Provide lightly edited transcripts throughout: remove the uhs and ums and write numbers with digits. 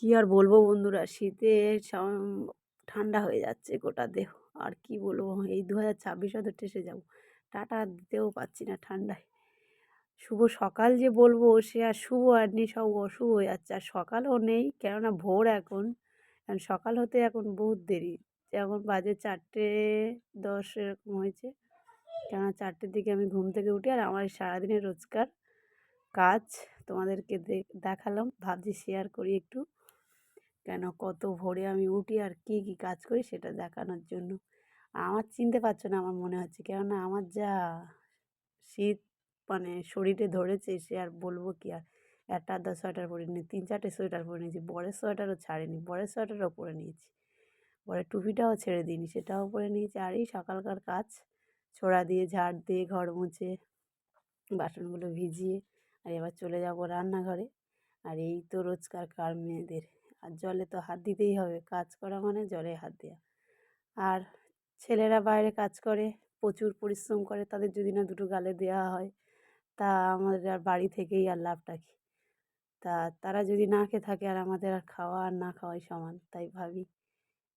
কি আর বলবো বন্ধুরা, শীতে ঠান্ডা হয়ে যাচ্ছে গোটা দেহ। আর কি বলবো, এই 2026 হয়তো ঠেসে যাব, টাটা দিতেও পারছি না ঠান্ডায়। শুভ সকাল যে বলবো, সে আর শুভ আর নেই, সব অশুভ হয়ে যাচ্ছে। আর সকালও নেই, কেননা ভোর এখন। কারণ সকাল হতে এখন বহুত দেরি, যেমন বাজে 4:10 এরকম হয়েছে। কেননা 4টের দিকে আমি ঘুম থেকে উঠি, আর আমার সারাদিনের রোজকার কাজ তোমাদেরকে দেখালাম, ভাবছি শেয়ার করি একটু। কেন কত ভোরে আমি উঠি আর কী কী কাজ করি সেটা দেখানোর জন্য। আমার চিনতে পারছো না আমার মনে হচ্ছে, কেননা আমার যা শীত মানে শরীরে ধরেছে, সে আর বলবো কি আর। একটা আধটা সোয়েটার পরে নিই, 3-4টে সোয়েটার পরে নিয়েছি, বরের সোয়েটারও ছাড়িনি, বরের সোয়েটারও পরে নিয়েছি, বরের টুপিটাও ছেড়ে দিইনি, সেটাও পরে নিয়েছি। আর এই সকালকার কাজ, ছোড়া দিয়ে ঝাড় দিয়ে ঘর মুছে বাসনগুলো ভিজিয়ে আর এবার চলে যাব রান্নাঘরে। আর এই তো রোজকার কার মেয়েদের, আর জলে তো হাত দিতেই হবে, কাজ করা মানে জলে হাত দেওয়া। আর ছেলেরা বাইরে কাজ করে, প্রচুর পরিশ্রম করে, তাদের যদি না দুটো গালে দেওয়া হয়, তা আমাদের আর বাড়ি থেকেই আর লাভটা কী। তা তারা যদি না খেয়ে থাকে, আর আমাদের আর খাওয়া আর না খাওয়াই সমান, তাই ভাবি।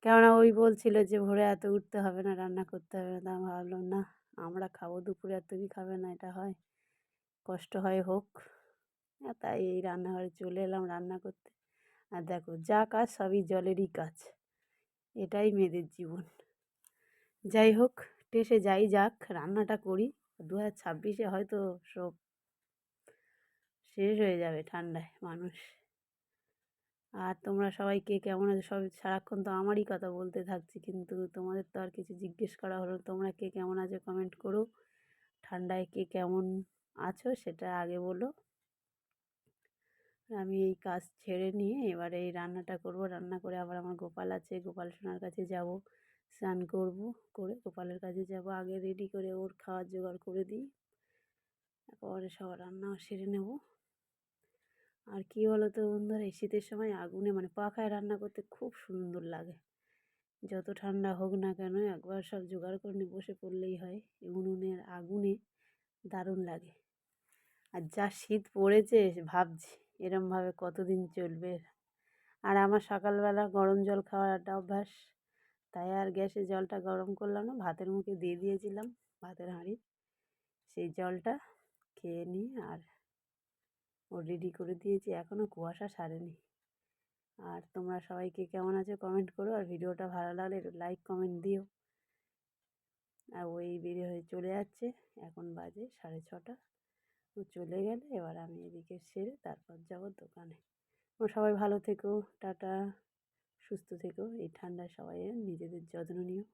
কেননা ওই বলছিল যে ভোরে এত উঠতে হবে না, রান্না করতে হবে না। তা আমি ভাবলাম না, আমরা খাবো দুপুরে, আর তুমি খাবে না, এটা হয়? কষ্ট হয় হোক। তাই এই রান্নাঘরে চলে এলাম রান্না করতে। আর দেখো, যা কাজ সবই জলেরই কাজ, এটাই মেয়েদের জীবন। যাই হোক, টেসে যাই যাক, রান্নাটা করি। 2026-এ হয়তো সব শেষ হয়ে যাবে ঠান্ডায় মানুষ। আর তোমরা সবাই কে কেমন আছো? সব সারাক্ষণ তো আমারই কথা বলতে থাকছি, কিন্তু তোমাদের তো আর কিছু জিজ্ঞেস করা হলো। তোমরা কে কেমন আছো কমেন্ট করো। ঠান্ডায় কে কেমন আছো সেটা আগে বলো। আমি এই কাজ ছেড়ে নিয়ে এবারে এই রান্নাটা করব। রান্না করে আবার আমার গোপাল আছে, গোপাল সোনার কাছে যাব, স্নান করব, করে গোপালের কাছে যাব। আগে রেডি করে ওর খাওয়ার জোগাড় করে দিই, পরে সব রান্নাও সেরে নেব। আর কী বলো তো বন্ধুরা, এই শীতের সময় আগুনে মানে পাখায় রান্না করতে খুব সুন্দর লাগে। যত ঠান্ডা হোক না কেন, একবার সব জোগাড় করে নিয়ে বসে পড়লেই হয়। উনুনের আগুনে দারুণ লাগে। আর যা শীত পড়েছে, ভাবছি এরমভাবে কতদিন চলবে। আর আমার সকালবেলা গরম জল খাওয়ার একটা অভ্যাস, তাই আর গ্যাসে জলটা গরম করলাম না, ভাতের মুখে দিয়ে দিয়েছিলাম, ভাতের হাঁড়ি, সেই জলটা খেয়ে নিই। আর ও রেডি করে দিয়েছি, এখনও কুয়াশা সারেনি। আর তোমরা সবাই কে কেমন আছো কমেন্ট করো, আর ভিডিওটা ভালো লাগলে একটু লাইক কমেন্ট দিও। আর ওই বেরিয়ে হয়ে চলে যাচ্ছে, এখন বাজে 6:30। ও চলে গেলে এবার আমি এদিকে সেরে তারপর যাব দোকানে। ও সবাই ভালো থেকো, টাটা, সুস্থ থেকো। এই ঠান্ডায় সবাই নিজেদের যত্ন নিও।